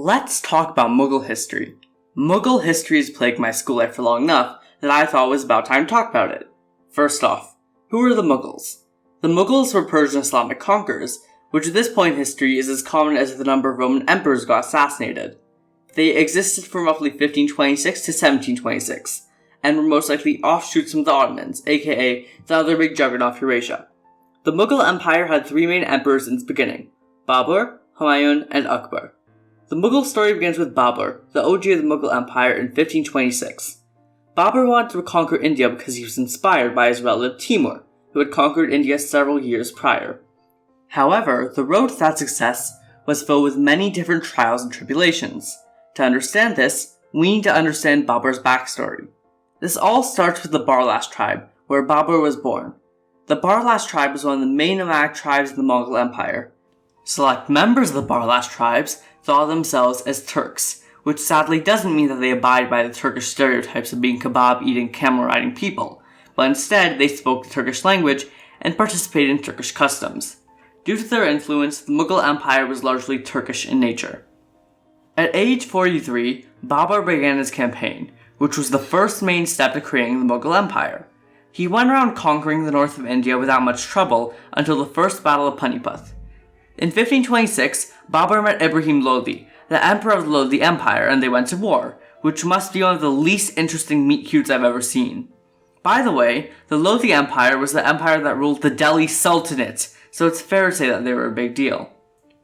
Let's talk about Mughal history. Mughal history has plagued my school life for long enough that I thought it was about time to talk about it. First off, who are the Mughals? The Mughals were Persian Islamic conquerors, which at this point in history is as common as the number of Roman emperors got assassinated. They existed from roughly 1526 to 1726, and were most likely offshoots from the Ottomans, aka the other big juggernaut of Eurasia. The Mughal Empire had three main emperors in its beginning: Babur, Humayun, and Akbar. The Mughal story begins with Babur, the OG of the Mughal Empire, in 1526. Babur wanted to conquer India because he was inspired by his relative Timur, who had conquered India several years prior. However, the road to that success was filled with many different trials and tribulations. To understand this, we need to understand Babur's backstory. This all starts with the Barlas tribe, where Babur was born. The Barlas tribe was one of the main nomadic tribes in the Mongol Empire. Select members of the Barlas tribes thought of themselves as Turks, which sadly doesn't mean that they abide by the Turkish stereotypes of being kebab-eating, camel-riding people, but instead they spoke the Turkish language and participated in Turkish customs. Due to their influence, the Mughal Empire was largely Turkish in nature. At age 43, Babur began his campaign, which was the first main step to creating the Mughal Empire. He went around conquering the north of India without much trouble until the First Battle of Panipat. In 1526, Babur met Ibrahim Lodi, the emperor of the Lodi Empire, and they went to war, which must be one of the least interesting meet-cutes I've ever seen. By the way, the Lodi Empire was the empire that ruled the Delhi Sultanate, so it's fair to say that they were a big deal.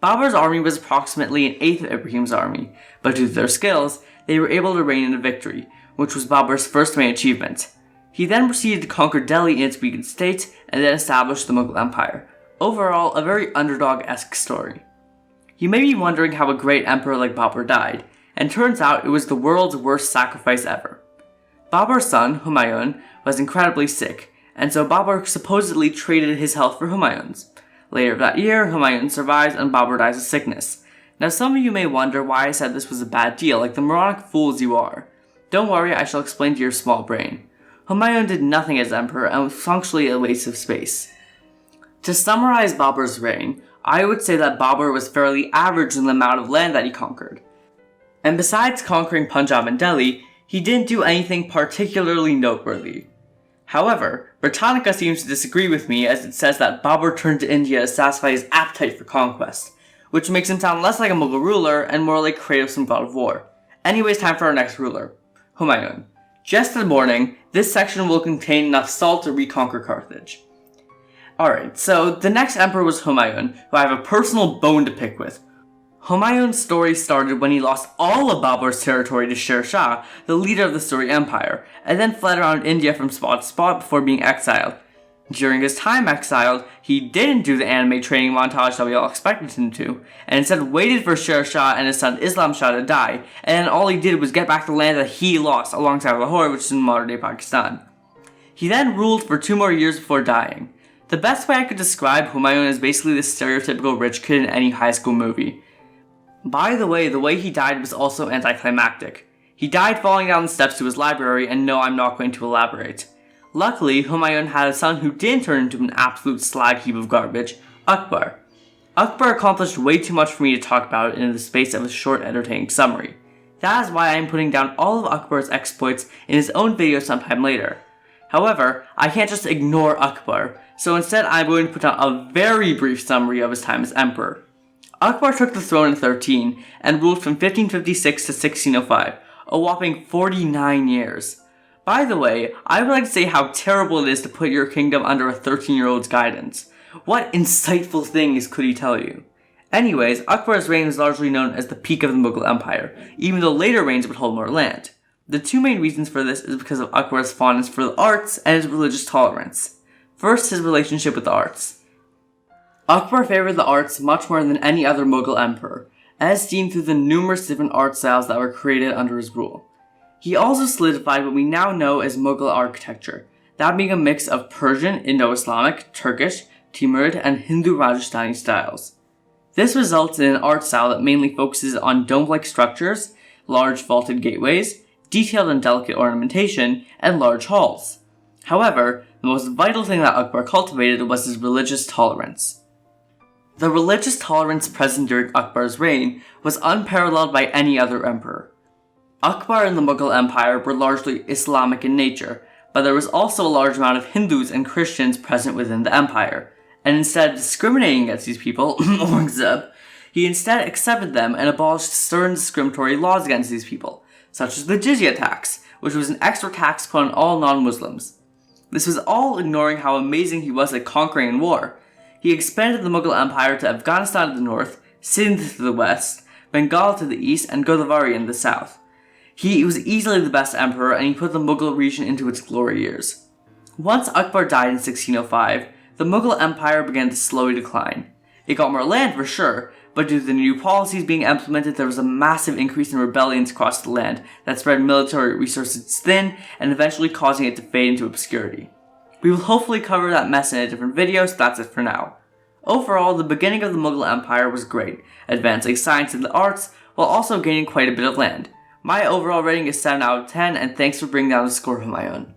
Babur's army was approximately an eighth of Ibrahim's army, but due to their skills, they were able to reign in a victory, which was Babur's first main achievement. He then proceeded to conquer Delhi in its weakened state, and then established the Mughal Empire. Overall, a very underdog-esque story. You may be wondering how a great emperor like Babur died, and turns out it was the world's worst sacrifice ever. Babur's son, Humayun, was incredibly sick, and so Babur supposedly traded his health for Humayun's. Later that year, Humayun survives and Babur dies of sickness. Now some of you may wonder why I said this was a bad deal, like the moronic fools you are. Don't worry, I shall explain to your small brain. Humayun did nothing as emperor and was functionally a waste of space. To summarize Babur's reign, I would say that Babur was fairly average in the amount of land that he conquered. And besides conquering Punjab and Delhi, he didn't do anything particularly noteworthy. However, Britannica seems to disagree with me, as it says that Babur turned to India to satisfy his appetite for conquest, which makes him sound less like a Mughal ruler and more like Kratos from God of War. Anyways, time for our next ruler, Humayun. Just a warning, this section will contain enough salt to reconquer Carthage. Alright, so the next emperor was Humayun, who I have a personal bone to pick with. Humayun's story started when he lost all of Babur's territory to Sher Shah, the leader of the Suri Empire, and then fled around India from spot to spot before being exiled. During his time exiled, he didn't do the anime training montage that we all expected him to, and instead waited for Sher Shah and his son Islam Shah to die, and then all he did was get back the land that he lost alongside Lahore, which is in modern-day Pakistan. He then ruled for 2 more years before dying. The best way I could describe Humayun is basically the stereotypical rich kid in any high school movie. By the way he died was also anticlimactic. He died falling down the steps to his library, and no, I'm not going to elaborate. Luckily, Humayun had a son who didn't turn into an absolute slag heap of garbage, Akbar. Akbar accomplished way too much for me to talk about in the space of a short, entertaining summary. That is why I am putting down all of Akbar's exploits in his own video sometime later. However, I can't just ignore Akbar, so instead I'm going to put down a very brief summary of his time as emperor. Akbar took the throne in 13 and ruled from 1556 to 1605, a whopping 49 years. By the way, I would like to say how terrible it is to put your kingdom under a 13-year-old's guidance. What insightful things could he tell you? Anyways, Akbar's reign is largely known as the peak of the Mughal Empire, even though later reigns would hold more land. The 2 main reasons for this is because of Akbar's fondness for the arts and his religious tolerance. First, his relationship with the arts. Akbar favored the arts much more than any other Mughal emperor, as seen through the numerous different art styles that were created under his rule. He also solidified what we now know as Mughal architecture, that being a mix of Persian, Indo-Islamic, Turkish, Timurid, and Hindu Rajasthani styles. This results in an art style that mainly focuses on dome-like structures, large vaulted gateways, detailed and delicate ornamentation, and large halls. However, the most vital thing that Akbar cultivated was his religious tolerance. The religious tolerance present during Akbar's reign was unparalleled by any other emperor. Akbar and the Mughal Empire were largely Islamic in nature, but there was also a large amount of Hindus and Christians present within the empire, and instead of discriminating against these people, he instead accepted them and abolished certain discriminatory laws against these people, such as the jizya tax, which was an extra tax put on all non-Muslims. This was all ignoring how amazing he was at conquering in war. He expanded the Mughal Empire to Afghanistan to the north, Sindh to the west, Bengal to the east, and Godavari in the south. He was easily the best emperor, and he put the Mughal region into its glory years. Once Akbar died in 1605, the Mughal Empire began to slowly decline. It got more land for sure, but due to the new policies being implemented, there was a massive increase in rebellions across the land that spread military resources thin and eventually causing it to fade into obscurity. We will hopefully cover that mess in a different video, so that's it for now. Overall, the beginning of the Mughal Empire was great, advancing science and the arts, while also gaining quite a bit of land. My overall rating is 7 out of 10, and thanks for bringing down the score, Humayun.